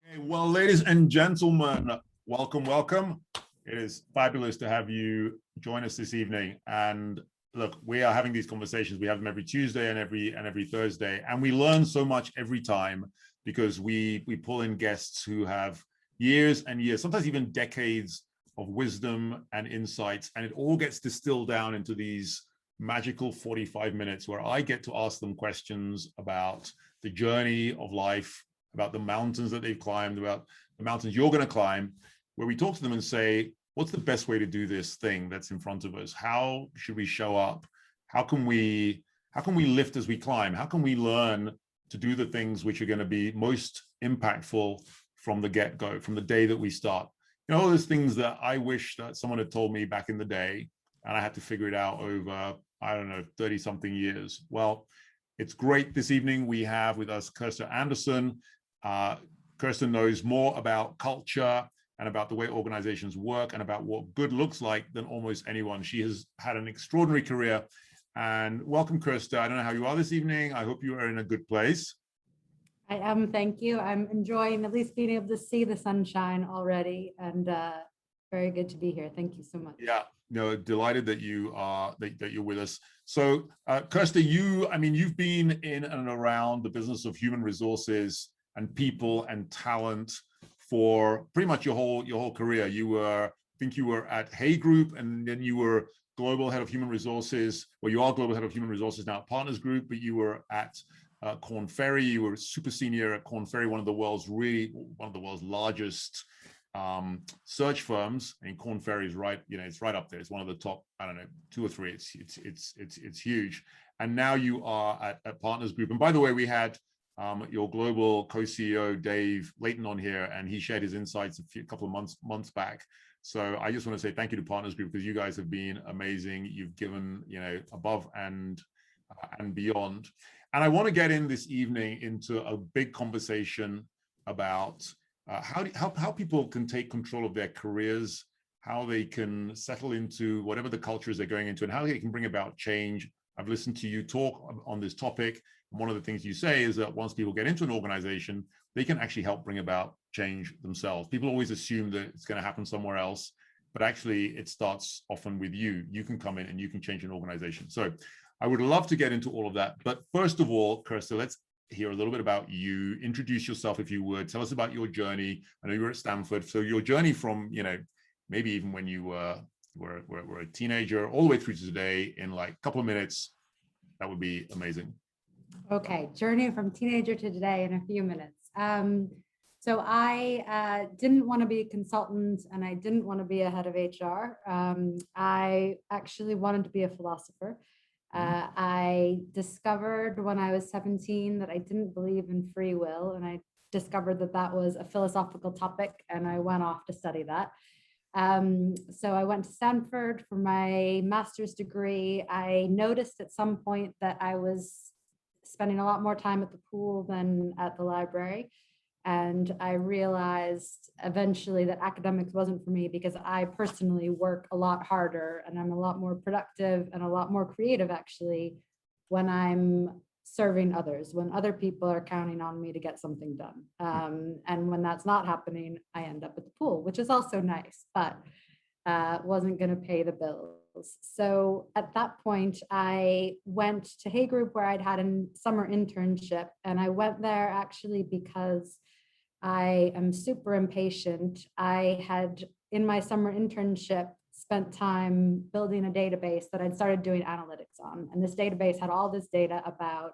Hey, well, ladies and gentlemen, welcome, welcome. It is fabulous to have you join us this evening. And look, we are having these conversations. We have them every Tuesday and every Thursday, and we learn so much every time because we pull in guests who have years and years, sometimes even decades of wisdom and insights, and it all gets distilled down into these magical 45 minutes where I get to ask them questions about the journey of life, about the mountains that they've climbed, about the mountains you're going to climb, where we talk to them and say, what's the best way to do this thing that's in front of us? How should we show up? How can we lift as we climb? How can we learn to do the things which are going to be most impactful from the get-go, from the day that we start? You know, all those things that I wish that someone had told me back in the day, and I had to figure it out over, I don't know, 30 something years. Well, it's great this evening. We have with us Kirsta Anderson. Kirsten knows more about culture and about the way organizations work and about what good looks like than almost anyone. She has had an extraordinary career. And welcome, Kirsta. I don't know how you are this evening. I hope you are in a good place. I am, thank you. I'm enjoying at least being able to see the sunshine already, and very good to be here. Thank you so much. Yeah, no, delighted that you are that you're with us. So, Kirsta, you've been in and around the business of human resources and people and talent for pretty much your whole career. I think you were at Hay Group, and then you were global head of human resources. Well, you are global head of human resources now at Partners Group, but you were at Korn Ferry. You were super senior at Korn Ferry, one of the world's largest search firms. And Korn Ferry is right, it's right up there. It's one of the top, I don't know, two or three. It's huge. And now you are at Partners Group. And by the way, we had your global co-CEO Dave Layton on here, and he shared his insights a couple of months back. So I just want to say thank you to Partners Group, because you guys have been amazing. You've given, above and beyond. And I want to get in this evening into a big conversation about how people can take control of their careers, how they can settle into whatever the cultures they're going into, and how they can bring about change. I've listened to you talk on this topic. And one of the things you say is that once people get into an organization, they can actually help bring about change themselves. People always assume that it's going to happen somewhere else, but actually it starts often with you. You can come in and you can change an organization. So I would love to get into all of that. But first of all, Kirsta, let's hear a little bit about you. Introduce yourself, if you would. Tell us about your journey. I know you were at Stanford. So your journey from, maybe even when you were a teenager all the way through to today in like a couple of minutes, that would be amazing. Okay, journey from teenager to today in a few minutes. So I didn't want to be a consultant, and I didn't want to be a head of HR. I actually wanted to be a philosopher. I discovered when I was 17 that I didn't believe in free will, and I discovered that that was a philosophical topic, and I went off to study that. So I went to Stanford for my master's degree. I noticed at some point that I was spending a lot more time at the pool than at the library. And I realized eventually that academics wasn't for me, because I personally work a lot harder and I'm a lot more productive and a lot more creative, actually, when I'm serving others, when other people are counting on me to get something done. And when that's not happening, I end up at the pool, which is also nice, but wasn't going to pay the bills. So at that point, I went to Hay Group, where I'd had a summer internship. And I went there actually because I am super impatient. I had, in my summer internship, spent time building a database that I'd started doing analytics on. And this database had all this data about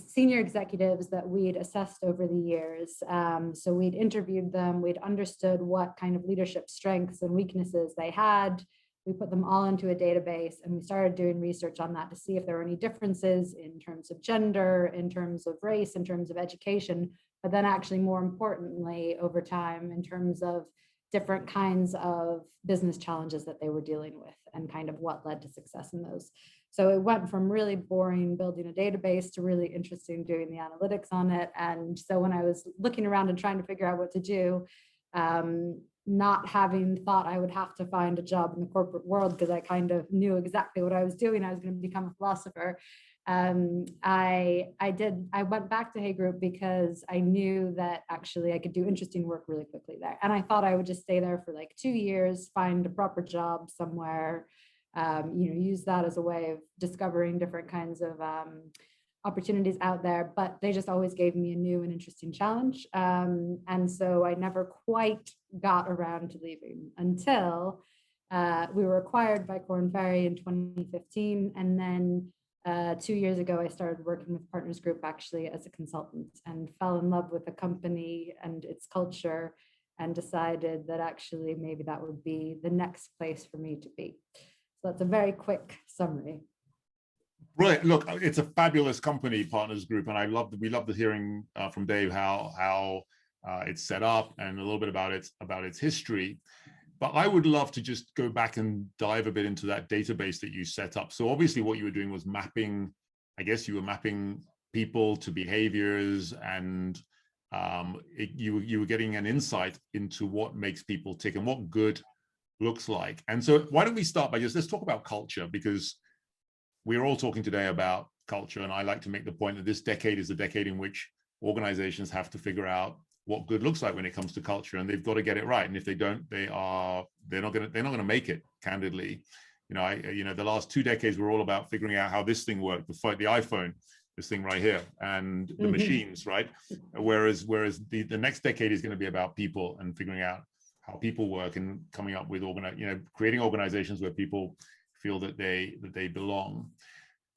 senior executives that we'd assessed over the years. So we'd interviewed them, we'd understood what kind of leadership strengths and weaknesses they had. We put them all into a database, and we started doing research on that to see if there were any differences in terms of gender, in terms of race, in terms of education, but then actually more importantly, over time, in terms of different kinds of business challenges that they were dealing with and kind of what led to success in those. So it went from really boring building a database to really interesting doing the analytics on it. And so when I was looking around and trying to figure out what to do, not having thought I would have to find a job in the corporate world, because I kind of knew exactly what I was doing, I was going to become a philosopher. I went back to Hay Group because I knew that actually I could do interesting work really quickly there. And I thought I would just stay there for like 2 years, find a proper job somewhere, use that as a way of discovering different kinds of opportunities out there, but they just always gave me a new and interesting challenge. And so I never quite got around to leaving until we were acquired by Korn Ferry in 2015. And then 2 years ago, I started working with Partners Group actually as a consultant and fell in love with the company and its culture and decided that actually maybe that would be the next place for me to be. So that's a very quick summary. Brilliant. Look, it's a fabulous company, Partners Group, and we love the hearing from Dave how it's set up and a little bit about its history. But I would love to just go back and dive a bit into that database that you set up. So obviously what you were doing was mapping, I guess you were mapping people to behaviors, and you were getting an insight into what makes people tick and what good looks like. And so why don't we start by let's talk about culture, because we're all talking today about culture. And I like to make the point that this decade is the decade in which organizations have to figure out what good looks like when it comes to culture, and they've got to get it right. And if they don't, they're not going to make it, candidly. The last 2 decades were all about figuring out how this thing worked, the iPhone, this thing right here, and the machines, right? Whereas the next decade is going to be about people and figuring out how people work and coming up with creating organizations where people feel that they belong.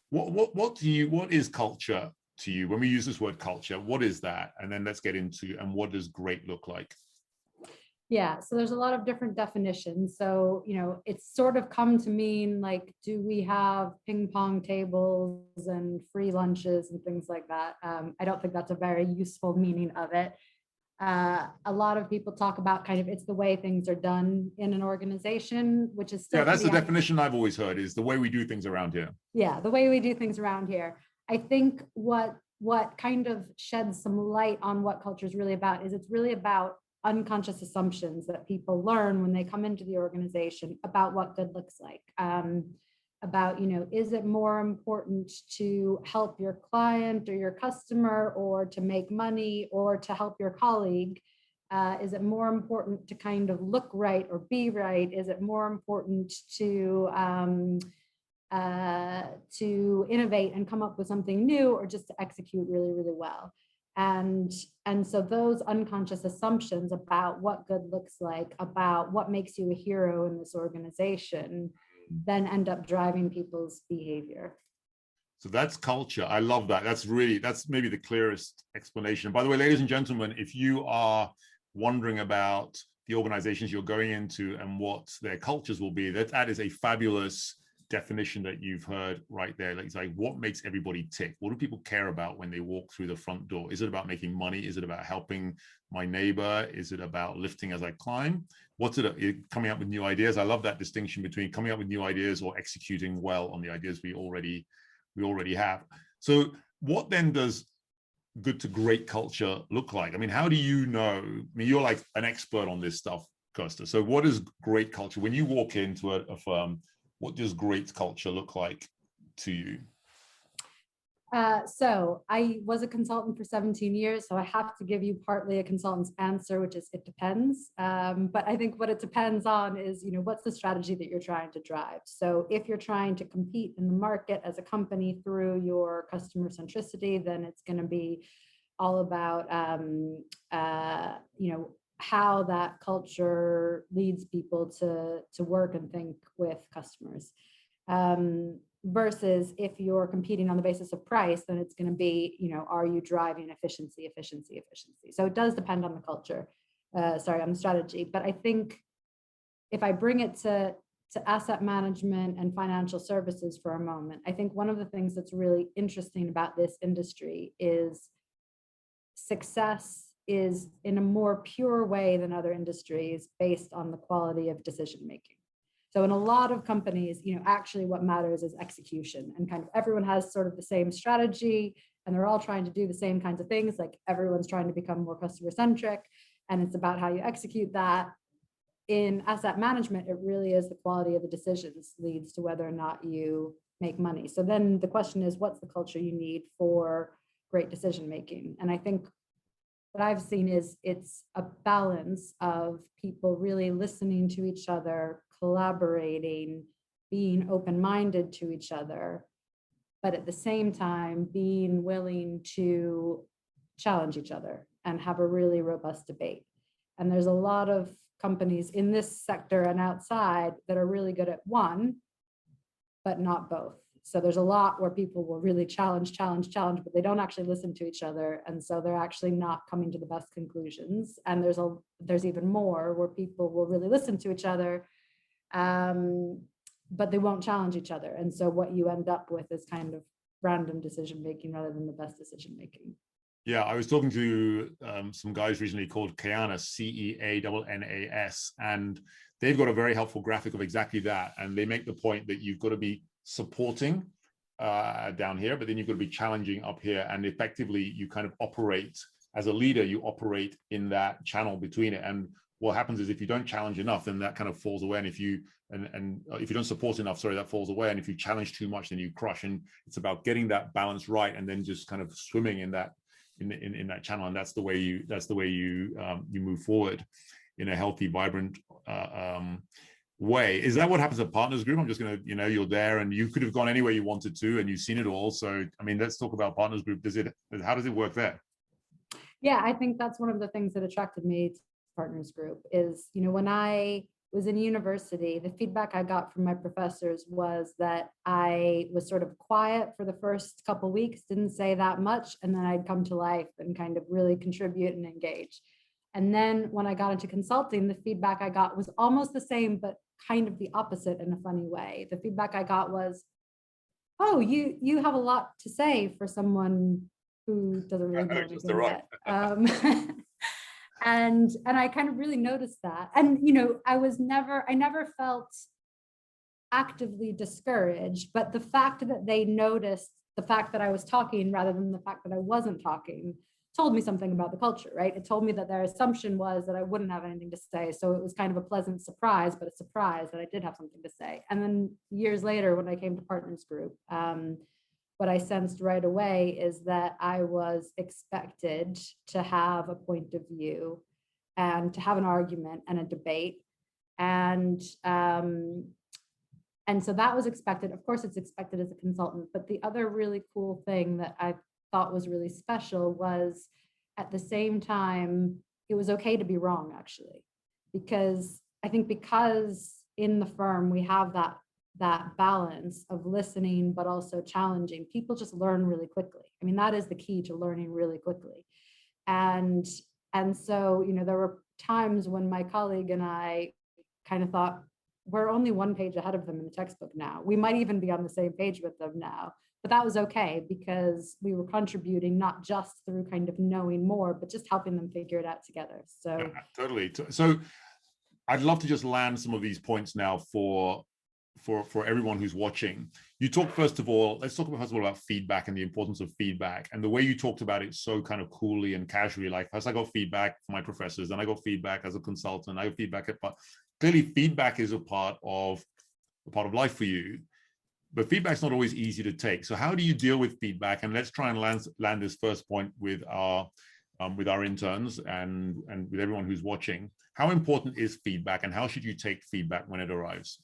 What is culture to you? When we use this word culture, what is that? And then let's get into, and what does great look like? Yeah, so there's a lot of different definitions. So, it's sort of come to mean like, do we have ping pong tables and free lunches and things like that? I don't think that's a very useful meaning of it. A lot of people talk about it's the way things are done in an organization, which is still that's the definition I've always heard, is the way we do things around here. Yeah, the way we do things around here. I think what kind of sheds some light on what culture is really about is it's really about unconscious assumptions that people learn when they come into the organization about what good looks like. About, is it more important to help your client or your customer, or to make money, or to help your colleague? Is it more important to kind of look right or be right? Is it more important to innovate and come up with something new, or just to execute really, really well? And so those unconscious assumptions about what good looks like, about what makes you a hero in this organization, then end up driving people's behavior. So that's culture. I love that. That's maybe the clearest explanation. By the way, ladies and gentlemen, if you are wondering about the organizations you're going into and what their cultures will be, that is a fabulous definition that you've heard right there. It's like, what makes everybody tick? What do people care about when they walk through the front door? Is it about making money? Is it about helping my neighbor? Is it about lifting as I climb? What's it coming up with new ideas? I love that distinction between coming up with new ideas or executing well on the ideas we already have. So what then does good to great culture look like? I mean, how do you know? I mean, you're like an expert on this stuff, Kirsta. So what is great culture? When you walk into a firm, what does great culture look like to you? So I was a consultant for 17 years, so I have to give you partly a consultant's answer, which is it depends. But I think what it depends on is, what's the strategy that you're trying to drive? So if you're trying to compete in the market as a company through your customer centricity, then it's going to be all about, how that culture leads people to work and think with customers. Versus if you're competing on the basis of price, then it's going to be, are you driving efficiency? So it does depend on the culture, on the strategy. But I think if I bring it to asset management and financial services for a moment, I think one of the things that's really interesting about this industry is success is in a more pure way than other industries based on the quality of decision making. So in a lot of companies, actually what matters is execution, and kind of everyone has sort of the same strategy and they're all trying to do the same kinds of things. Like everyone's trying to become more customer centric, and it's about how you execute that. In asset management, it really is the quality of the decisions leads to whether or not you make money. So then the question is, what's the culture you need for great decision making? And I think what I've seen is it's a balance of people really listening to each other, collaborating, being open-minded to each other, but at the same time being willing to challenge each other and have a really robust debate. And there's a lot of companies in this sector and outside that are really good at one, but not both. So there's a lot where people will really challenge, but they don't actually listen to each other. And so they're actually not coming to the best conclusions. And there's even more where people will really listen to each other, but they won't challenge each other. And so what you end up with is kind of random decision making rather than the best decision making. Yeah, I was talking to some guys recently called Ceannas, Ceannas, and they've got a very helpful graphic of exactly that. And they make the point that you've got to be supporting down here, but then you've got to be challenging up here. And effectively, you kind of operate as a leader, you operate in that channel between it. And what happens is if you don't challenge enough, then that kind of falls away. And if you if you don't support enough, sorry, that falls away. And if you challenge too much, then you crush. And it's about getting that balance right, and then just kind of swimming in that in that channel. And that's the way you you move forward in a healthy, vibrant way. Is that what happens at Partners Group? I'm just going to, you're there and you could have gone anywhere you wanted to and you've seen it all. So, I mean, let's talk about Partners Group. How does it work there? Yeah, I think that's one of the things that attracted me to Partners Group is, when I was in university, the feedback I got from my professors was that I was sort of quiet for the first couple of weeks, didn't say that much, and then I'd come to life and kind of really contribute and engage. And then when I got into consulting, the feedback I got was almost the same, but kind of the opposite in a funny way. The feedback I got was, oh, you have a lot to say for someone who doesn't really know anything yet. And I kind of really noticed that. And, I never felt actively discouraged, but the fact that they noticed the fact that I was talking rather than the fact that I wasn't talking told me something about the culture, right? It told me that their assumption was that I wouldn't have anything to say. So it was kind of a pleasant surprise, but a surprise that I did have something to say. And then years later, when I came to Partners Group, what I sensed right away is that I was expected to have a point of view and to have an argument and a debate. And so that was expected. Of course, it's expected as a consultant, but the other really cool thing that I thought was really special was at the same time, it was okay to be wrong, actually, because I think because in the firm, we have that balance of listening, but also challenging, people just learn really quickly. I mean, that is the key to learning really quickly. And so, there were times when my colleague and I kind of thought, we're only one page ahead of them in the textbook now. We might even be on the same page with them now. But that was okay because we were contributing not just through kind of knowing more, but just helping them figure it out together. So yeah, totally. So I'd love to just land some of these points now for everyone who's watching. You talk, first of all, let's talk first of all about feedback and the importance of feedback. And the way you talked about it so kind of coolly and casually, like first I got feedback from my professors, then I got feedback as a consultant, I got feedback, but clearly feedback is a part of life for you. But feedback's not always easy to take. So how do you deal with feedback? And let's try and land this first point with our interns and with everyone who's watching. How important is feedback and how should you take feedback when it arrives?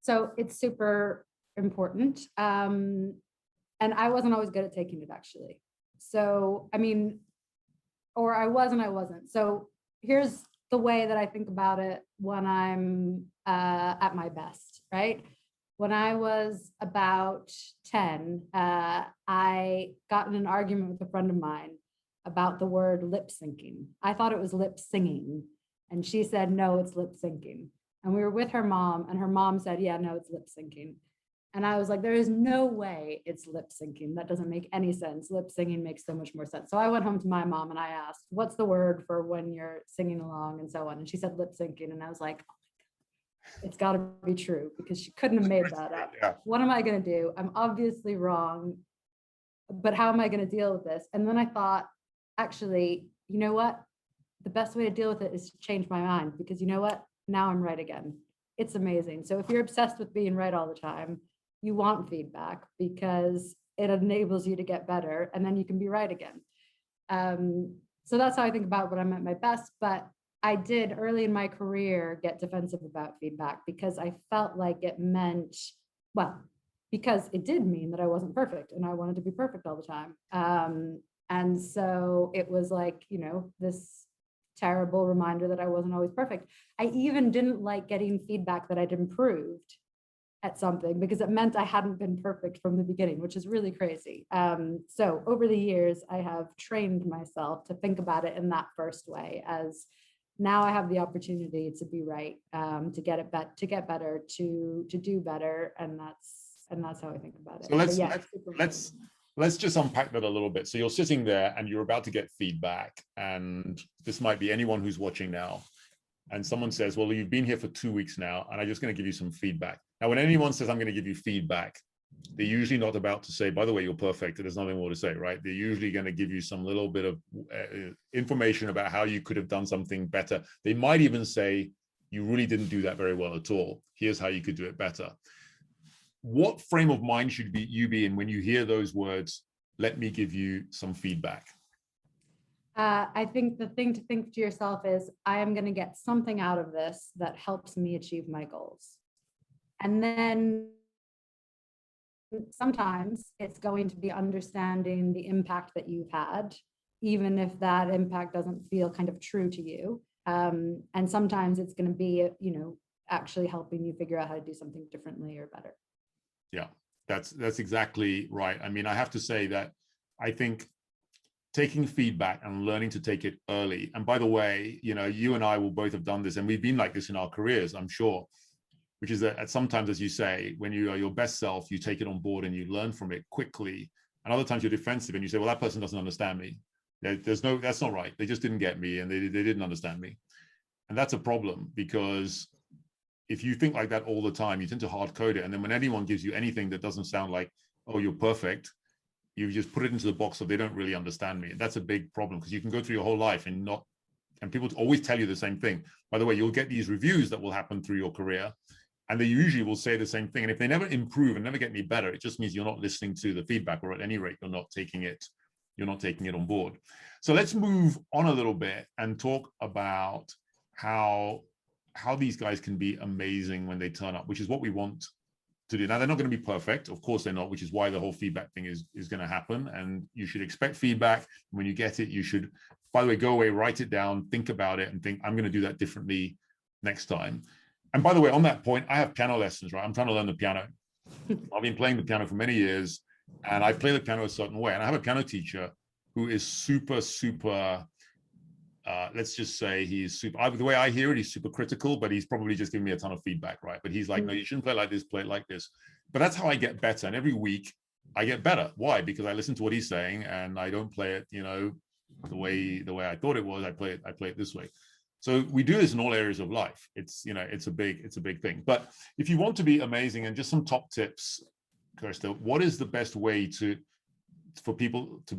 So it's super important. And I wasn't always good at taking it, actually. So, I mean, or I was and I wasn't. So here's the way that I think about it when I'm at my best, right? When I was about 10, I got in an argument with a friend of mine about the word lip syncing. I thought it was lip singing. And she said, no, it's lip syncing. And we were with her mom and her mom said, yeah, no, it's lip syncing. And I was like, there is no way it's lip syncing. That doesn't make any sense. Lip singing makes so much more sense. So I went home to my mom and I asked, what's the word for when you're singing along and so on? And she said lip syncing. And I was like, it's got to be true because she couldn't have made that up. Yeah. What am I going to do? I'm obviously wrong, but how am I going to deal with this? And then I thought, actually, you know what? The best way to deal with it is to change my mind because you know what? Now I'm right again. It's amazing. So if you're obsessed with being right all the time, you want feedback because it enables you to get better, and then you can be right again. So that's how I think about when I'm at my best. But I did early in my career get defensive about feedback because I felt like it meant, well, because it did mean that I wasn't perfect and I wanted to be perfect all the time. And so it was like, this terrible reminder that I wasn't always perfect. I even didn't like getting feedback that I'd improved at something because it meant I hadn't been perfect from the beginning, which is really crazy. So over the years, I have trained myself to think about it in that first way, as now I have the opportunity to be right, to get better, to do better, and that's how I think about it. So let's yeah, let's just unpack that a little bit. So you're sitting there and you're about to get feedback, and this might be anyone who's watching now. And someone says, well, you've been here for 2 weeks now, and I'm just going to give you some feedback. Now, when anyone says, I'm going to give you feedback, they're usually not about to say, by the way, you're perfect. There's nothing more to say, right? They're usually going to give you some little bit of information about how you could have done something better. They might even say, you really didn't do that very well at all. Here's how you could do it better. What frame of mind should you be in when you hear those words, let me give you some feedback? I think the thing to think to yourself is, I am going to get something out of this that helps me achieve my goals. And then sometimes it's going to be understanding the impact that you've had, even if that impact doesn't feel kind of true to you. And sometimes it's going to be, actually helping you figure out how to do something differently or better. Yeah, that's exactly right. I mean, I have to say that I think taking feedback and learning to take it early. And by the way, you and I will both have done this, and we've been like this in our careers, I'm sure, which is that sometimes, as you say, when you are your best self, you take it on board and you learn from it quickly. And other times you're defensive and you say, well, that person doesn't understand me. That's not right. They just didn't get me, and they didn't understand me. And that's a problem, because if you think like that all the time, you tend to hard code it. And then when anyone gives you anything that doesn't sound like, oh, you're perfect, you just put it into the box of they don't really understand me. That's a big problem, because you can go through your whole life and people always tell you the same thing. By the way, you'll get these reviews that will happen through your career, and they usually will say the same thing. And if they never improve and never get any better, it just means you're not listening to the feedback, or at any rate, you're not taking it on board. So let's move on a little bit and talk about how these guys can be amazing when they turn up, which is what we want to do. Now, they're not going to be perfect. Of course they're not, which is why the whole feedback thing is going to happen. And you should expect feedback. When you get it, you should, by the way, go away, write it down, think about it, and think, I'm going to do that differently next time. And by the way, on that point, I have piano lessons, right? I'm trying to learn the piano. I've been playing the piano for many years, and I play the piano a certain way. And I have a piano teacher who is super, let's just say he's super, the way I hear it, he's super critical, but he's probably just giving me a ton of feedback, right? But he's like, no, you shouldn't play like this, play it like this. But that's how I get better. And every week I get better. Why? Because I listen to what he's saying, and I don't play it, the way I thought it was. I play it this way. So we do this in all areas of life. It's a big thing. But if you want to be amazing, and just some top tips, Kirsta, what is the best way for people to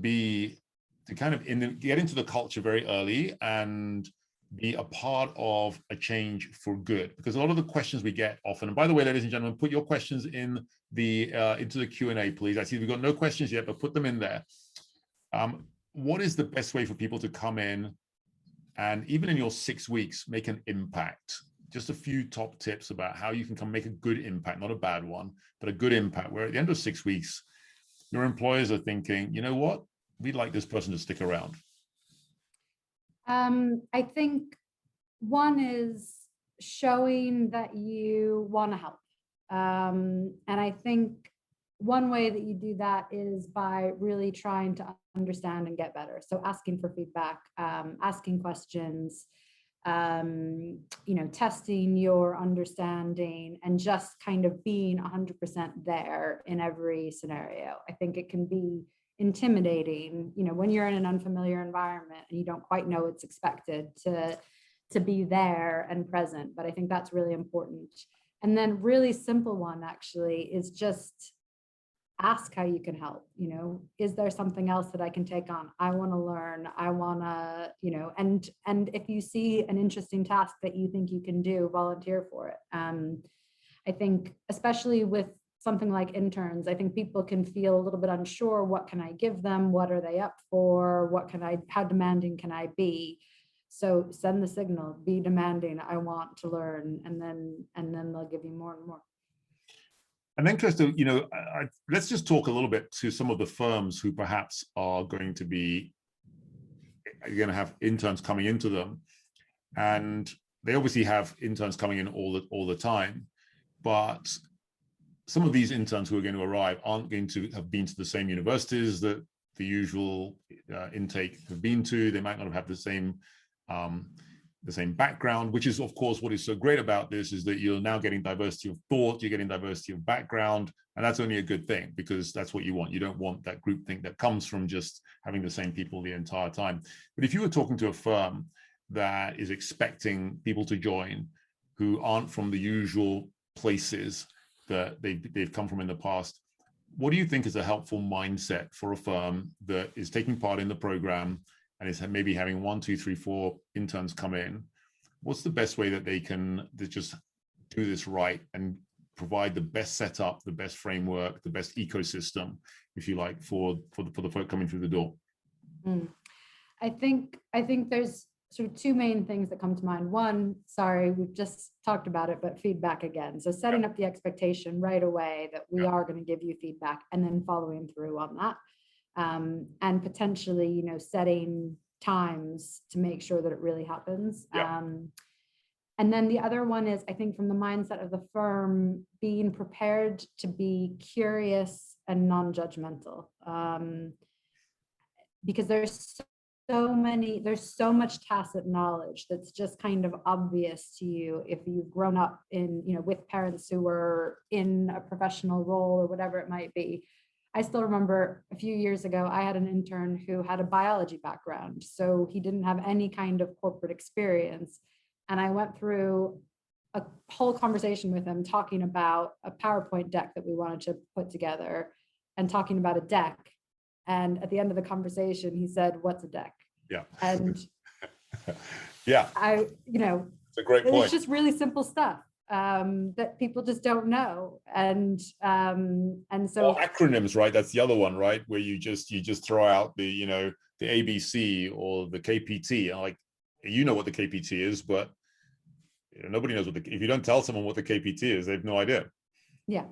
kind of get into the culture very early and be a part of a change for good? Because a lot of the questions we get often, and by the way, ladies and gentlemen, put your questions in into the Q&A, please. I see we've got no questions yet, but put them in there. What is the best way for people to come in and, even in your 6 weeks, make an impact? Just a few top tips about how you can come make a good impact, not a bad one, but a good impact, where at the end of 6 weeks, your employers are thinking, you know what, we'd like this person to stick around. I think one is showing that you want to help. And I think one way that you do that is by really trying to understand and get better. So asking for feedback, asking questions, testing your understanding, and just kind of being 100% there in every scenario. I think it can be intimidating, when you're in an unfamiliar environment and you don't quite know what's expected, to be there and present. But I think that's really important. And then really simple one actually is just ask how you can help. Is there something else that I can take on? I want to learn. I want to, and if you see an interesting task that you think you can do, volunteer for it. I think especially with something like interns, I think people can feel a little bit unsure. What can I give them? What are they up for? How demanding can I be? So send the signal, be demanding, I want to learn, and then they'll give you more and more. And then, Krista, let's just talk a little bit to some of the firms who perhaps are going to have interns coming into them. And they obviously have interns coming in all the time, but some of these interns who are going to arrive aren't going to have been to the same universities that the usual intake have been to. They might not have the same background, which is, of course, what is so great about this is that you're now getting diversity of thought, you're getting diversity of background, and that's only a good thing, because that's what you want. You don't want that groupthink that comes from just having the same people the entire time. But if you were talking to a firm that is expecting people to join who aren't from the usual places that they've come from in the past, what do you think is a helpful mindset for a firm that is taking part in the program and is maybe having 1, 2, 3, 4 interns come in? What's the best way that they can just do this right and provide the best setup, the best framework, the best ecosystem, if you like, for the folk coming through the door? I think there's sort of 2 main things that come to mind. One, sorry, we've just talked about it, but feedback again. So setting up the expectation right away that we are going to give you feedback, and then following through on that. And potentially, setting times to make sure that it really happens. And then the other one is, I think, from the mindset of the firm, being prepared to be curious and non-judgmental, because there's so much tacit knowledge that's just kind of obvious to you if you've grown up with parents who were in a professional role or whatever it might be. I still remember a few years ago, I had an intern who had a biology background, so he didn't have any kind of corporate experience. And I went through a whole conversation with him talking about a PowerPoint deck that we wanted to put together and talking about a deck. And at the end of the conversation, he said, "What's a deck?" Yeah. And yeah, it's a great point. It's just really simple stuff that people just don't know. And so acronyms, right? That's the other one, right? Where you just throw out the ABC or the KPT, and like, what the KPT is, but nobody knows if you don't tell someone what the KPT is, they have no idea. Yeah,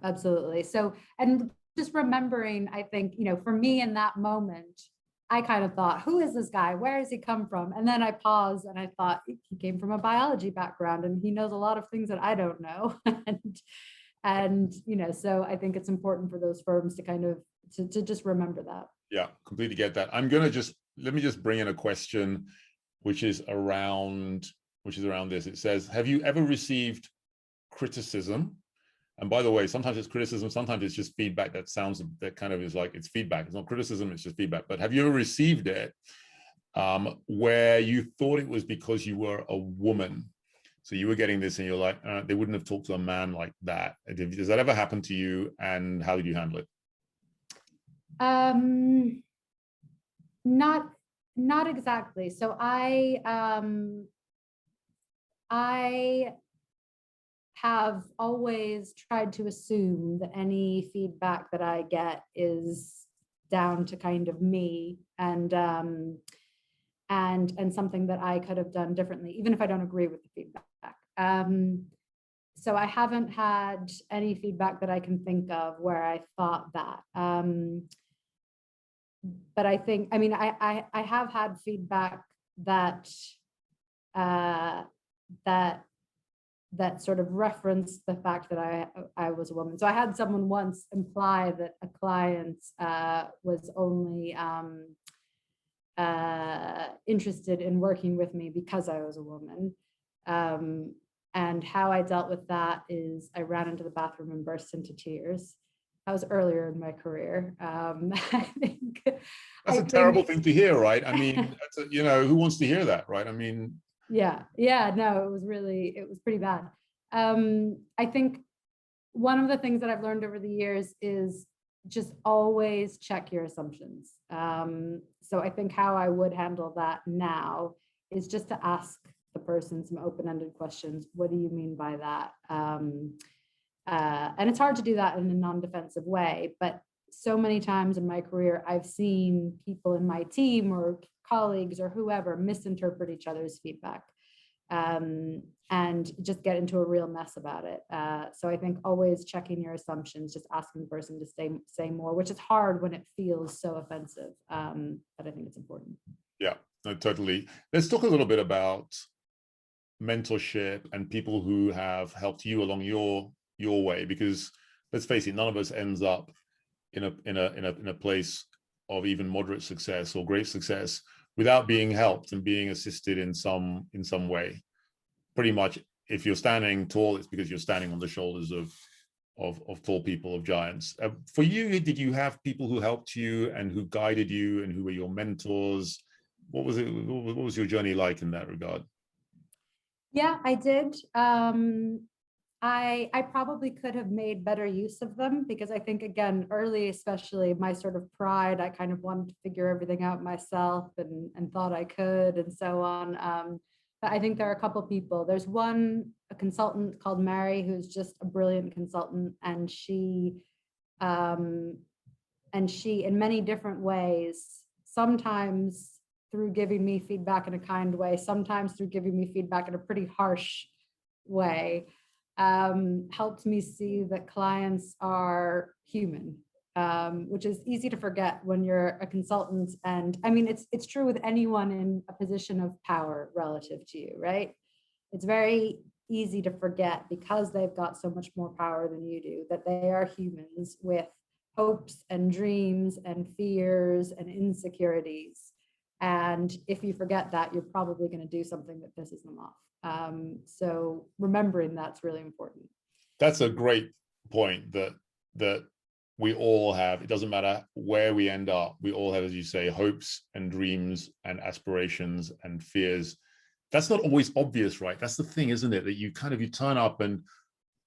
absolutely. So, and just remembering, I think, for me in that moment, I kind of thought, who is this guy? Where has he come from? And then I paused and I thought, he came from a biology background and he knows a lot of things that I don't know. and so I think it's important for those firms to kind of to just remember that. Yeah, completely get that. Let me just bring in a question which is around this. It says, have you ever received criticism? And by the way, sometimes it's criticism, sometimes it's just feedback that kind of is like, it's feedback. It's not criticism, it's just feedback. But have you ever received it where you thought it was because you were a woman? So you were getting this and you're like, they wouldn't have talked to a man like that. Does that ever happen to you? And how did you handle it? Not exactly. So I have always tried to assume that any feedback that I get is down to kind of me and something that I could have done differently, even if I don't agree with the feedback. So I haven't had any feedback that I can think of where I thought that. But I think, I have had feedback that sort of referenced the fact that I was a woman. So I had someone once imply that a client was only interested in working with me because I was a woman. And how I dealt with that is I ran into the bathroom and burst into tears. That was earlier in my career. I think that's a terrible thing to hear, right? Who wants to hear that, right? Yeah, no, it was pretty bad. I think one of the things that I've learned over the years is just always check your assumptions. So I think how I would handle that now is just to ask the person some open-ended questions. What do you mean by that? And it's hard to do that in a non-defensive way, but so many times in my career, I've seen people in my team or colleagues or whoever misinterpret each other's feedback, and just get into a real mess about it. So I think always checking your assumptions, just asking the person to say more, which is hard when it feels so offensive, but I think it's important. Yeah, no, totally. Let's talk a little bit about mentorship and people who have helped you along your way, because let's face it, none of us ends up in a place of even moderate success or great success without being helped and being assisted in some way. Pretty much, if you're standing tall, it's because you're standing on the shoulders of tall people, of giants. For you, did you have people who helped you and who guided you and who were your mentors? What was it? What was your journey like in that regard? Yeah, I did. I probably could have made better use of them, because I think, again, early, especially, my sort of pride, I kind of wanted to figure everything out myself and thought I could and so on. But I think there are a couple people. There's a consultant called Mary, who's just a brilliant consultant, and she in many different ways, sometimes through giving me feedback in a kind way, sometimes through giving me feedback in a pretty harsh way, helped me see that clients are human, which is easy to forget when you're a consultant. And I mean, it's true with anyone in a position of power relative to you, right? It's very easy to forget, because they've got so much more power than you do, that they are humans with hopes and dreams and fears and insecurities. And if you forget that, you're probably going to do something that pisses them off. So remembering that's really important. That's a great point, that we all have. It doesn't matter where we end up. We all have, as you say, hopes and dreams and aspirations and fears. That's not always obvious, right? That's the thing, isn't it? That you turn up and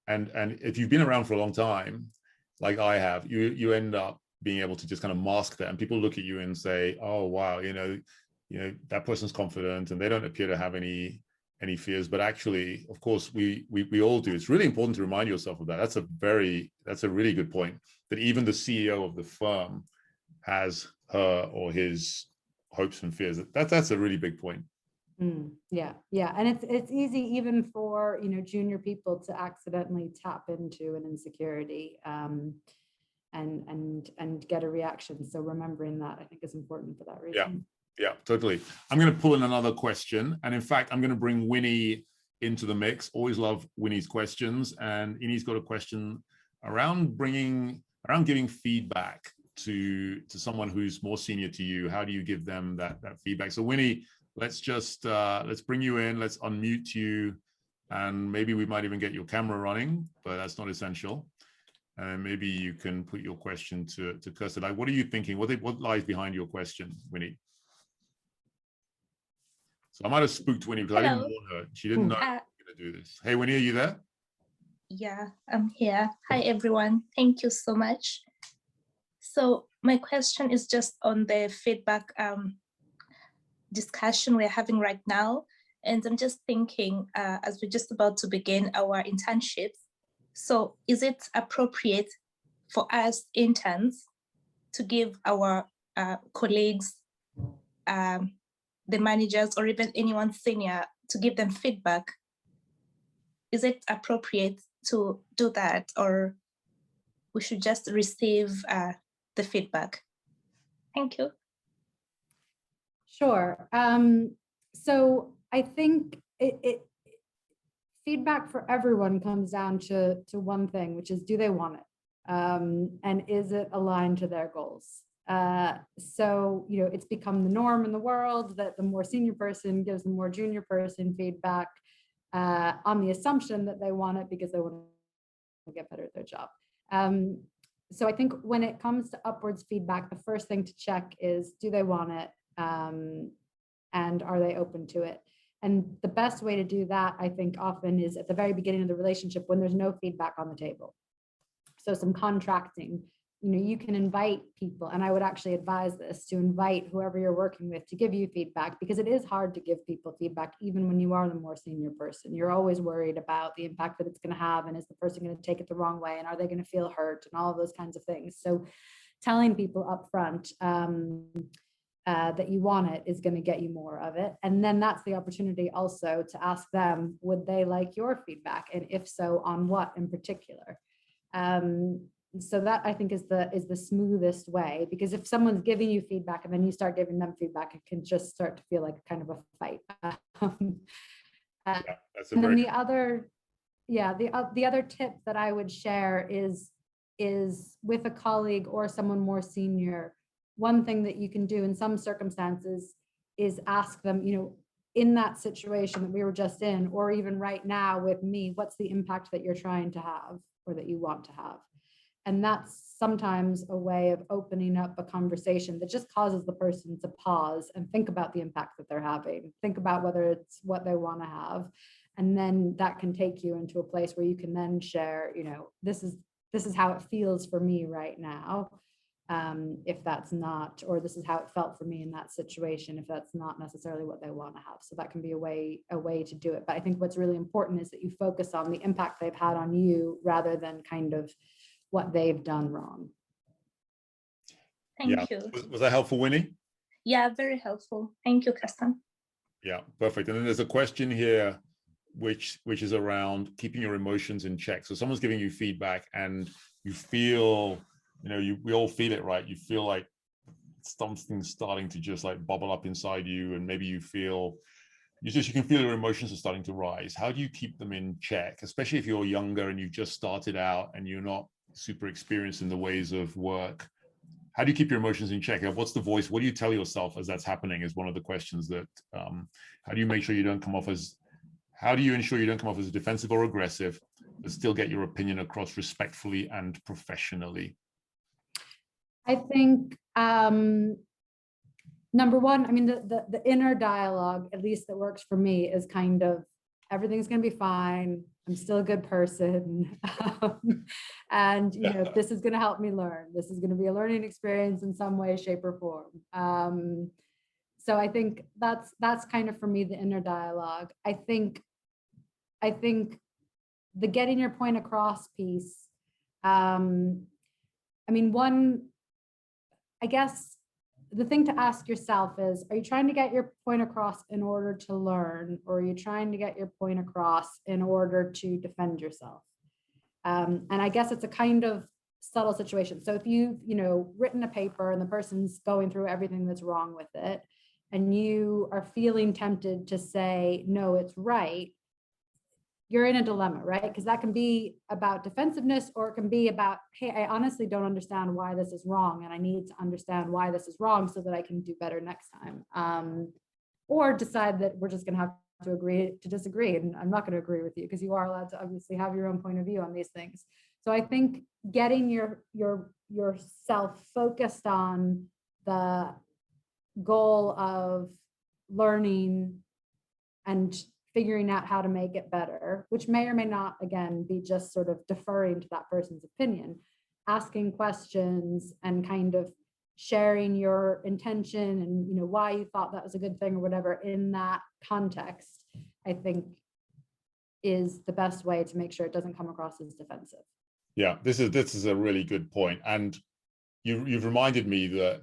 if you've been around for a long time, like I have, you end up being able to just kind of mask that, and people look at you and say, "Oh, wow, that person's confident and they don't appear to have any fears." But actually, of course, we all do. It's really important to remind yourself of that. That's a really good point, that even the CEO of the firm has her or his hopes and fears. That's a really big point. Yeah, and it's easy even for junior people to accidentally tap into an insecurity, and get a reaction. So remembering that, I think, is important for that reason. Yeah, totally. I'm going to pull in another question, and in fact, I'm going to bring Winnie into the mix. Always love Winnie's questions, and Winnie's got a question around giving feedback to someone who's more senior to you. How do you give them that feedback? So Winnie, let's bring you in. Let's unmute you, and maybe we might even get your camera running, but that's not essential. And maybe you can put your question to Kirsty. Like, what are you thinking? What lies behind your question, Winnie? So I might have spooked Winnie because I didn't warn her. She didn't know we were going to do this. Hey, Winnie, are you there? Yeah, I'm here. Hi, everyone. Thank you so much. So my question is just on the feedback discussion we're having right now. And I'm just thinking, as we're just about to begin our internships, so is it appropriate for us interns to give our colleagues, the managers, or even anyone senior, to give them feedback? Is it appropriate to do that, or we should just receive the feedback? Thank you. Sure. So I think feedback for everyone comes down to one thing, which is, do they want it? And is it aligned to their goals? So, it's become the norm in the world that the more senior person gives the more junior person feedback, on the assumption that they want it because they want to get better at their job. So I think when it comes to upwards feedback, the first thing to check is, do they want it? And are they open to it? And the best way to do that, I think, often is at the very beginning of the relationship, when there's no feedback on the table. So some contracting you can invite people, and I would actually advise this, to invite whoever you're working with to give you feedback, because it is hard to give people feedback, even when you are the more senior person. You're always worried about the impact that it's going to have, and is the person going to take it the wrong way, and are they going to feel hurt, and all of those kinds of things. So telling people up front that you want it is going to get you more of it. And then that's the opportunity also to ask them, would they like your feedback? And if so, on what in particular? So that, I think, is the smoothest way, because if someone's giving you feedback and then you start giving them feedback, it can just start to feel like kind of a fight. Yeah, that's a And then very the other tip that I would share is with a colleague or someone more senior. One thing that you can do in some circumstances is ask them, in that situation that we were just in, or even right now with me, what's the impact that you're trying to have or that you want to have? And that's sometimes a way of opening up a conversation that just causes the person to pause and think about the impact that they're having, think about whether it's what they want to have. And then that can take you into a place where you can then share, this is how it feels for me right now. If that's not, or this is how it felt for me in that situation, if that's not necessarily what they want to have. So that can be a way to do it. But I think what's really important is that you focus on the impact they've had on you, rather than kind of what they've done wrong. Thank you. Was that helpful, Winnie? Yeah, very helpful. Thank you, Kirsten. Yeah, perfect. And then there's a question here which is around keeping your emotions in check. So someone's giving you feedback and you feel, we all feel it, right? You feel like something's starting to just like bubble up inside you, and maybe you can feel your emotions are starting to rise. How do you keep them in check, especially if you're younger and you've just started out and you're not super experienced in the ways of work? How do you keep your emotions in check? What's the voice? What do you tell yourself as that's happening is one of the questions that, how do you make sure you don't come off as, how do you ensure you don't come off as defensive or aggressive, but still get your opinion across respectfully and professionally? I think, number one, I mean, the inner dialogue, at least that works for me, is kind of, everything's going to be fine. I'm still a good person. And, this is going to help me learn. This is going to be a learning experience in some way, shape, or form. So I think that's kind of, for me, the inner dialogue. I think the getting your point across piece. I mean, I guess the thing to ask yourself is, are you trying to get your point across in order to learn, or are you trying to get your point across in order to defend yourself? And I guess it's a kind of subtle situation. So if you've, written a paper and the person's going through everything that's wrong with it, and you are feeling tempted to say, no, it's right, you're in a dilemma, right? Because that can be about defensiveness, or it can be about, hey, I honestly don't understand why this is wrong, and I need to understand why this is wrong so that I can do better next time. Or decide that we're just going to have to agree to disagree, and I'm not going to agree with you, because you are allowed to obviously have your own point of view on these things. So I think getting yourself focused on the goal of learning and figuring out how to make it better, which may or may not, again, be just sort of deferring to that person's opinion, asking questions and kind of sharing your intention and why you thought that was a good thing or whatever in that context, I think is the best way to make sure it doesn't come across as defensive. Yeah, this is a really good point. And you've reminded me that,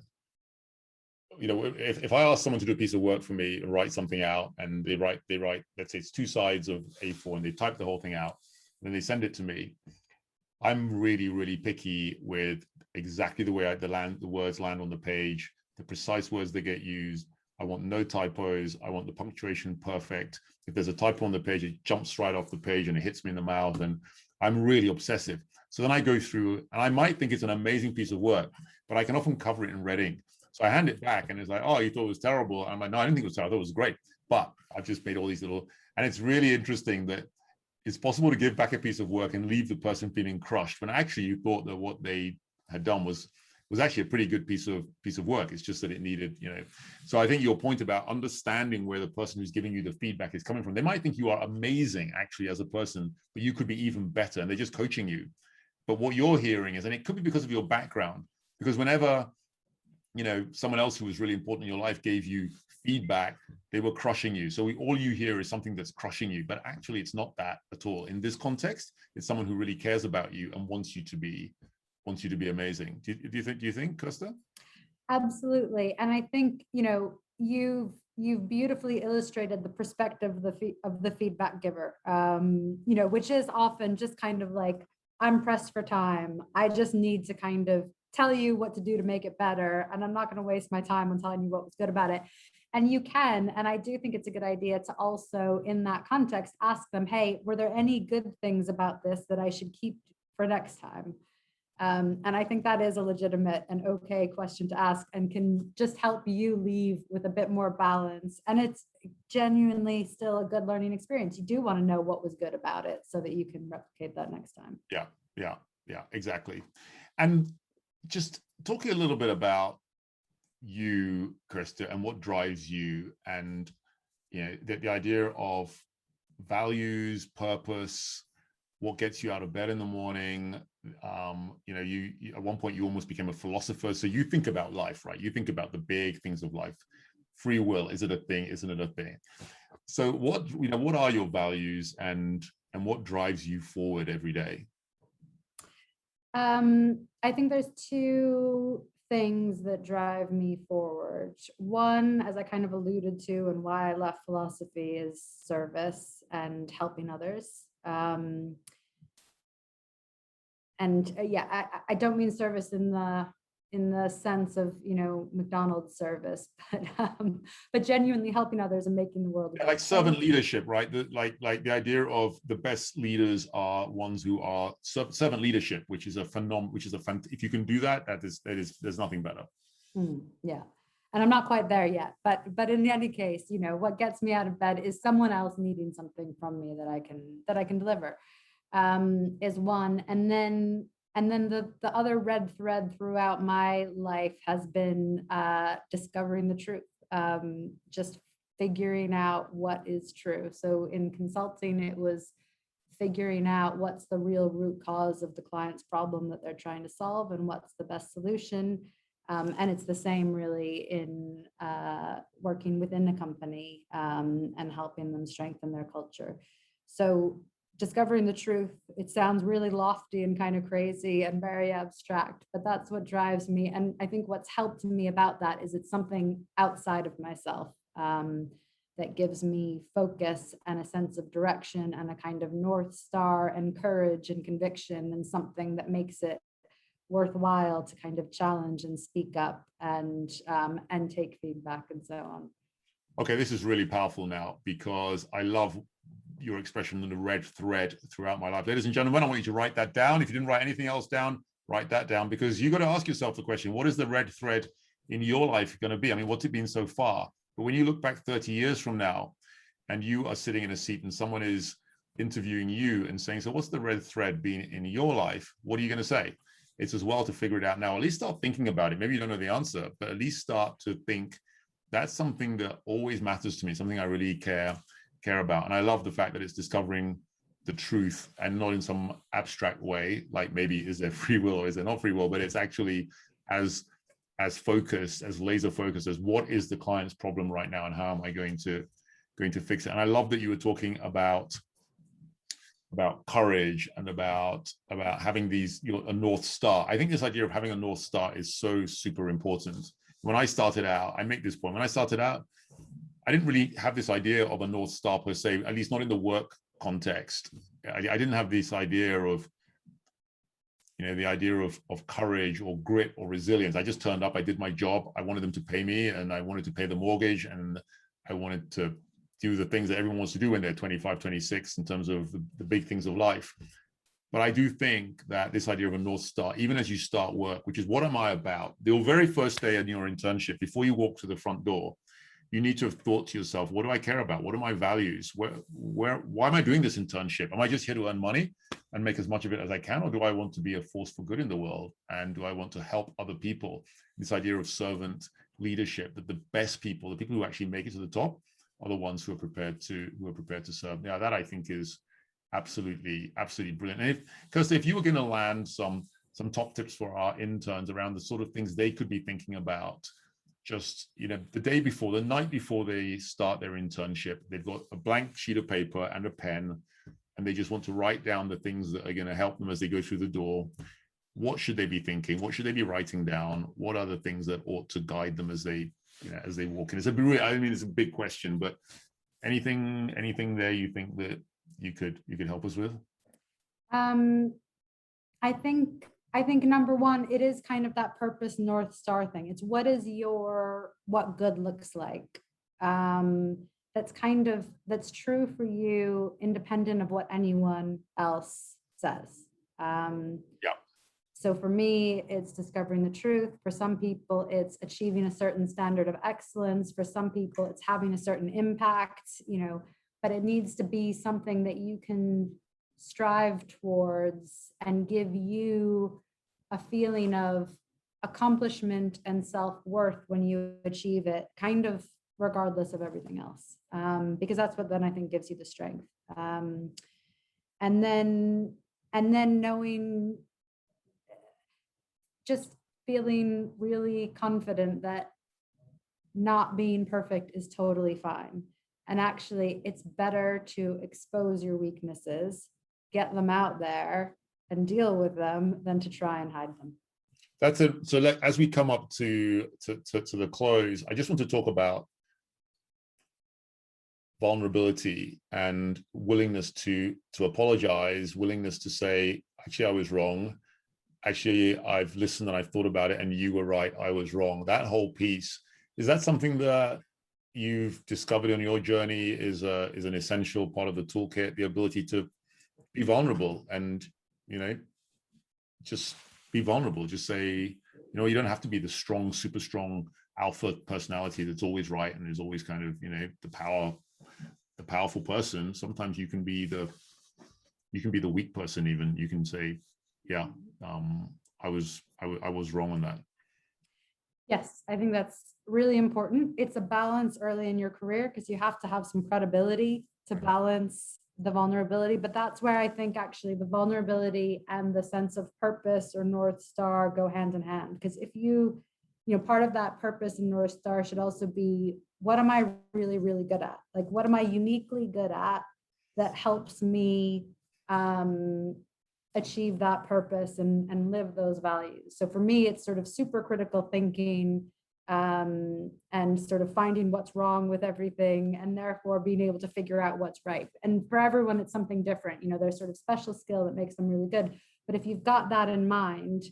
if I ask someone to do a piece of work for me and write something out, and they write, let's say it's 2 sides of A4, and they type the whole thing out, and then they send it to me, I'm really, really picky with exactly the way the words land on the page, the precise words that get used. I want no typos. I want the punctuation perfect. If there's a typo on the page, it jumps right off the page and it hits me in the mouth, and I'm really obsessive. So then I go through, and I might think it's an amazing piece of work, but I can often cover it in red ink. So I hand it back and it's like, oh, you thought it was terrible. And I'm like, no, I didn't think it was terrible. I thought it was great. But I've just made all these little, and it's really interesting that it's possible to give back a piece of work and leave the person feeling crushed when actually you thought that what they had done was actually a pretty good piece of work. It's just that it needed, So I think your point about understanding where the person who's giving you the feedback is coming from, they might think you are amazing actually as a person, but you could be even better, and they're just coaching you. But what you're hearing is, and it could be because of your background, because whenever, you know, someone else who was really important in your life gave you feedback, they were crushing you. So all you hear is something that's crushing you, but actually it's not that at all. In this context, it's someone who really cares about you and wants you to be amazing. Do you think, Kirsta? Absolutely. And I think, you know, you've beautifully illustrated the perspective of the feedback giver, you know, which is often just kind of like, I'm pressed for time. I just need to kind of tell you what to do to make it better. And I'm not going to waste my time on telling you what was good about it. And you can, and I do think it's a good idea to also, in that context, ask them, hey, were there any good things about this that I should keep for next time? And I think that is a legitimate and okay question to ask, and can just help you leave with a bit more balance. And it's genuinely still a good learning experience. You do want to know what was good about it so that you can replicate that next time. Yeah, exactly. And just talking a little bit about you, Kirsta, and what drives you, and you know, the idea of values, purpose, what gets you out of bed in the morning. You know, you at one point you almost became a philosopher. So you think about life, right? You think about the big things of life. Free will, is it a thing? Isn't it a thing? So what are your values, and what drives you forward every day? I think there's two things that drive me forward. One, as I kind of alluded to, and why I left philosophy, is service and helping others. Yeah, I don't mean service in the sense of, you know, McDonald's service, but genuinely helping others and making the world like servant leadership, right? Like the idea of the best leaders are ones who are servant leadership, which is a if you can do that, there's nothing better. Yeah. And I'm not quite there yet, but in any case, you know, what gets me out of bed is someone else needing something from me that I can deliver, is one. And then the other red thread throughout my life has been discovering the truth, just figuring out what is true. So in consulting, it was figuring out what's the real root cause of the client's problem that they're trying to solve, and what's the best solution. And it's the same really in working within a company, and helping them strengthen their culture. So discovering the truth, it sounds really lofty and kind of crazy and very abstract, but that's what drives me. And I think what's helped me about that is it's something outside of myself, that gives me focus and a sense of direction and a kind of North Star and courage and conviction, and something that makes it worthwhile to kind of challenge and speak up and take feedback and so on. Okay, this is really powerful now, because I love your expression of the red thread throughout my life. Ladies and gentlemen, I want you to write that down. If you didn't write anything else down, write that down, because you got to ask yourself the question, what is the red thread in your life going to be? I mean, what's it been so far? But when you look back 30 years from now, and you are sitting in a seat and someone is interviewing you and saying, so what's the red thread been in your life? What are you going to say? It's as well to figure it out now. At least start thinking about it. Maybe you don't know the answer, but at least start to think, that's something that always matters to me, something I really care about. And I love the fact that it's discovering the truth, and not in some abstract way, like maybe is there free will or is there not free will, but it's actually as focused, as laser focused as what is the client's problem right now, and how am I going to fix it. And I love that you were talking about courage and about having these, you know, a North Star. I think this idea of having a North Star is so super important. When I started out, I make this point, when I started out, I didn't really have this idea of a North Star per se, at least not in the work context. I didn't have this idea of, you know, the idea of courage or grit or resilience. I just turned up, I did my job, I wanted them to pay me, and I wanted to pay the mortgage, and I wanted to do the things that everyone wants to do when they're 25, 26 in terms of the big things of life. But I do think that this idea of a North Star, even as you start work, which is what am I about? The very first day in your internship, before you walk to the front door, you need to have thought to yourself, what do I care about? What are my values? Why am I doing this internship? Am I just here to earn money and make as much of it as I can? Or do I want to be a force for good in the world? And do I want to help other people? This idea of servant leadership, that the best people, the people who actually make it to the top, are the ones who are prepared to serve. Yeah, that I think is Absolutely, absolutely brilliant. And if you were going to land some top tips for our interns around the sort of things they could be thinking about, just, you know, the day before, the night before they start their internship, they've got a blank sheet of paper and a pen, and they just want to write down the things that are going to help them as they go through the door. What should they be thinking? What should they be writing down? What are the things that ought to guide them as they, you know, as they walk in? It's a really, I mean, it's a big question, but anything there you think that you could help us with? I think number one, it is kind of that purpose North Star thing. It's what good looks like. That's true for you, independent of what anyone else says. Yeah. So for me, it's discovering the truth. For some people, it's achieving a certain standard of excellence. For some people, it's having a certain impact, you know, but it needs to be something that you can strive towards and give you a feeling of accomplishment and self-worth when you achieve it, kind of regardless of everything else, because that's what then I think gives you the strength. And then knowing, just feeling really confident that not being perfect is totally fine. And actually, it's better to expose your weaknesses, get them out there and deal with them than to try and hide them. That's it. So as we come up to the close, I just want to talk about vulnerability and willingness to apologize, willingness to say, actually, I was wrong. Actually, I've listened and I've thought about it and you were right, I was wrong. That whole piece, is that something that you've discovered on your journey is an essential part of the toolkit, the ability to be vulnerable and, you know, just be vulnerable, just say, you know, you don't have to be the strong, super strong alpha personality that's always right and is always kind of, you know, the powerful person. Sometimes you can be the weak person even. You can say, yeah, I was wrong on that. Yes, I think that's really important. It's a balance early in your career because you have to have some credibility to balance the vulnerability. But that's where I think actually the vulnerability and the sense of purpose or North Star go hand in hand. Because if you know, part of that purpose and North Star should also be, what am I really, really good at? Like, what am I uniquely good at that helps me achieve that purpose and live those values? So for me, it's sort of super critical thinking and sort of finding what's wrong with everything and therefore being able to figure out what's right. And for everyone, it's something different. You know, there's sort of special skill that makes them really good. But if you've got that in mind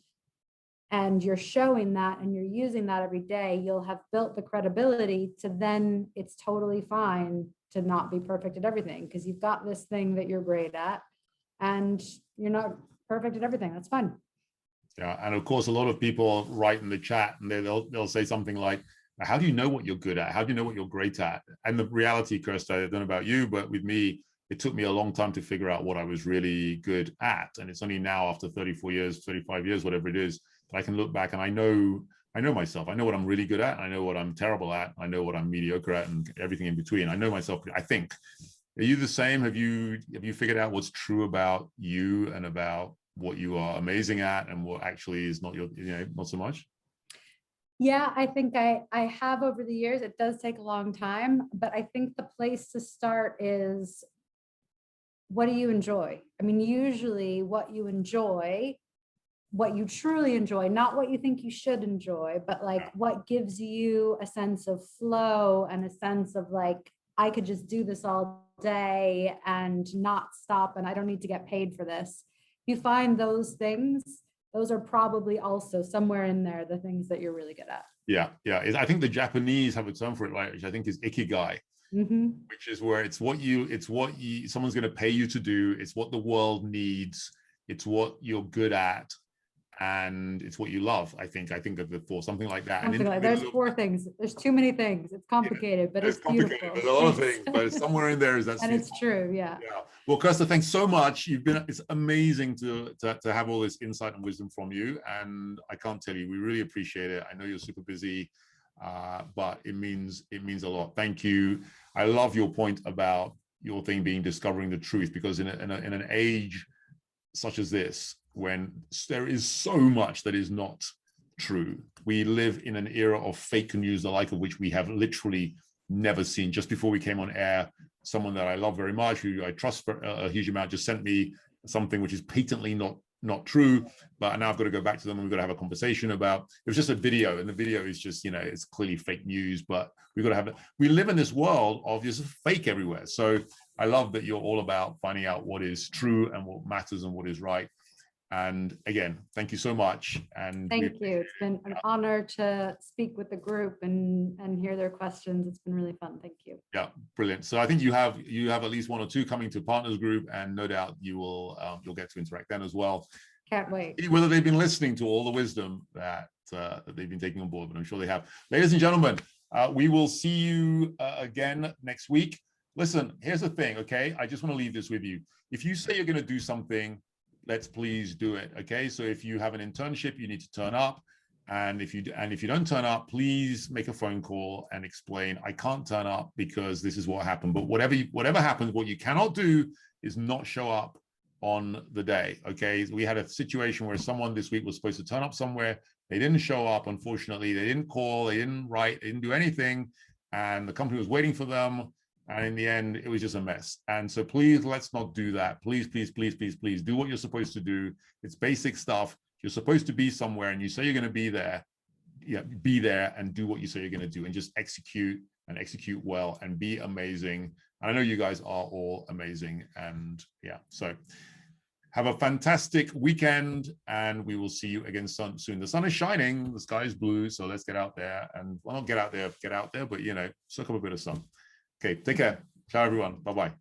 and you're showing that and you're using that every day, you'll have built the credibility to then it's totally fine to not be perfect at everything because you've got this thing that you're great at and you're not perfect at everything. That's fun. Yeah, and of course, a lot of people write in the chat and they'll say something like, how do you know what you're good at? How do you know what you're great at? And the reality, Kirsta, I don't know about you, but with me, it took me a long time to figure out what I was really good at. And it's only now after 34 years, 35 years, whatever it is, that I can look back and I know myself. I know what I'm really good at. I know what I'm terrible at. I know what I'm mediocre at and everything in between. I know myself, I think. Are you the same? Have you figured out what's true about you and about what you are amazing at and what actually is not your, you know, not so much? Yeah, I think I have over the years. It does take a long time, but I think the place to start is, what do you enjoy? I mean, usually what you enjoy, what you truly enjoy, not what you think you should enjoy, but like what gives you a sense of flow and a sense of like, I could just do this all day and not stop and I don't need to get paid for this. You find those things, those are probably also somewhere in there, the things that you're really good at. Yeah. I think the Japanese have a term for it, right, which I think is ikigai, which is where it's what someone's going to pay you to do. It's what the world needs. It's what you're good at. And it's what you love. I think of the four, something like that. There's four things. There's too many things. It's complicated, but it's beautiful. There's a lot of things, but somewhere in there is that. And it's true, yeah. Well, Kirsta, thanks so much. It's amazing to have all this insight and wisdom from you, and I can't tell you, we really appreciate it. I know you're super busy, but it means a lot. Thank you. I love your point about your thing being discovering the truth, because in an age such as this, when there is so much that is not true, we live in an era of fake news, the like of which we have literally never seen. Just before we came on air, someone that I love very much, who I trust for a huge amount, just sent me something which is patently not true, but now I've got to go back to them and we've got to have a conversation about, it was just a video, and the video is just, you know, it's clearly fake news, but we've got to have, we live in this world of just fake everywhere. So I love that you're all about finding out what is true and what matters and what is right. And again, thank you so much. And thank you. It's been an honor to speak with the group and hear their questions. It's been really fun. Thank you. Yeah, brilliant. So I think you have at least 1 or 2 coming to Partners Group, and no doubt you'll get to interact then as well. Can't wait. Whether they've been listening to all the wisdom that they've been taking on board, but I'm sure they have. Ladies and gentlemen, we will see you again next week. Listen, here's the thing, okay? I just want to leave this with you. If you say you're going to do something, let's please do it, okay? So if you have an internship, you need to turn up. And if you don't turn up, please make a phone call and explain, I can't turn up because this is what happened. But whatever happens, what you cannot do is not show up on the day, okay? We had a situation where someone this week was supposed to turn up somewhere. They didn't show up, unfortunately. They didn't call, they didn't write, they didn't do anything. And the company was waiting for them. And in the end, it was just a mess. And so please, let's not do that. Please, please, please, please, please do what you're supposed to do. It's basic stuff. You're supposed to be somewhere and you say you're going to be there. Yeah, be there and do what you say you're going to do, and just execute and execute well and be amazing. And I know you guys are all amazing. And yeah, so have a fantastic weekend, and we will see you again soon. The sun is shining, the sky is blue. So let's get out there, and well, not get out there, but, you know, soak up a bit of sun. Okay, take care. Ciao, everyone. Bye-bye.